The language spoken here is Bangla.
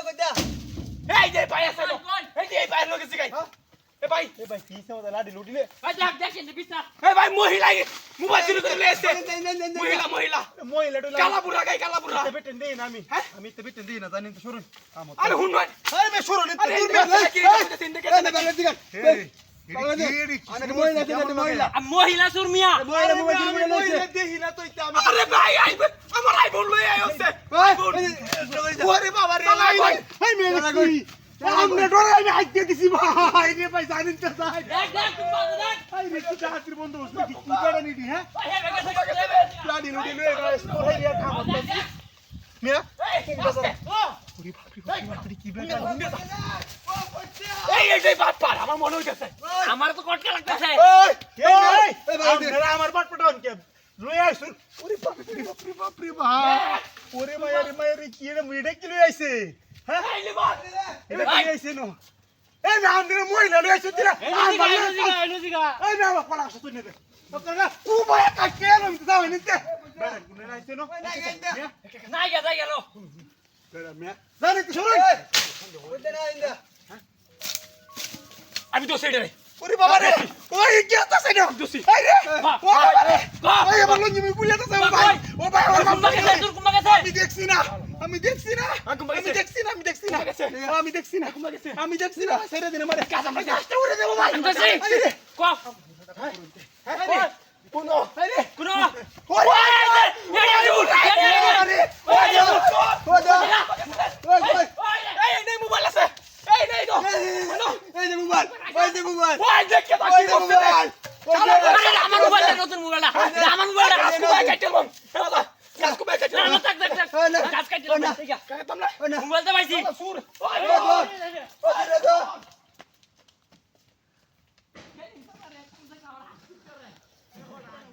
কইতা এই যে ভাই আছে এই যে ভাই লোকে শিখাই এ ভাই কি সময় লাডি লুটিলে ভাই দেখ দেখেন বিছা এই ভাই মহিলা মোবাইল চুরি করে নিয়ে এসেছে মহিলা মহিলাটা কালা বুড়া বেটেন দেই না আমি তো বেটেন দেই না জানেন তো শুনুন আরে হুন ভাই আরে বে শুনুন তো আরে দূর এই মে কি তিন দিকে বেলে দিগান মহিলা সুরমিয়া মহিলা দেহি না তো ইতা আমি আরে ভাই আইবে আমার আই বললো এই হচ্ছে ওরে বাবা রে ভাই মেরে কই আমনে ডরে আমি হাইতে দিছি ভাই রে ভাই জানেন তো ভাই দেখ তুমি বাজে দেখ ভাই রে কি হাতির বন্ধু বসে কি করে নিদি হ্যাঁ ভাই হে গেছে লাডি লুটি লয়ে গাইস তোরাই রে কাম করতে মিয়া ওরে বাপরে কি বেটা এই বাটপার আমার মনে হইতেছে আমার তো কটকা লাগতেছে এই আমার বাট পটান কে লই আইছ ওরে বাপরে ওরে মায়া রে কি রে মিডে কি লই আইছে হ্যাঁ এই লে বাট এটা কি আইছে নো এই নাম দিলে মহিলা লই আইছ দিলা এই না পড়া আসছ তুই নেবে তোরা তু ভাই কাকে এরম তো যাও নিতে বেড়া গুনে আইছে নো নাই গেল বেড়া মিয়া জানি তো শুনুন কইতা না ইন্দা আমি তো সেডে ওরে বাবা রে ওই কি আতাছে না দোষী এই রে ও বাবা রে ওই আমার লঞ্জি মি কুলিয়াতে যাও ভাই ও ভাই আমার কুম্বা গেছে তোর কুম্বা গেছে আমি দেখছি না আমি দেখছি না ছেড়ে দিন আমারে কাজ আমরা কাজটা করে দেব ভাই ক কোন কোন এই নেই মোবাইল আছে এই নেই গো এই যে মোবাইল ওই দেখ কে তাকি করতে আমার মোবাইল নতুন মোবাইল আমার মোবাইল কাজ কোবাই কাটলাম কাজ কোবাই কাটলাম না থাক কাজ কাটলাম না ঠিক আছে মোবাইল তো পাইছি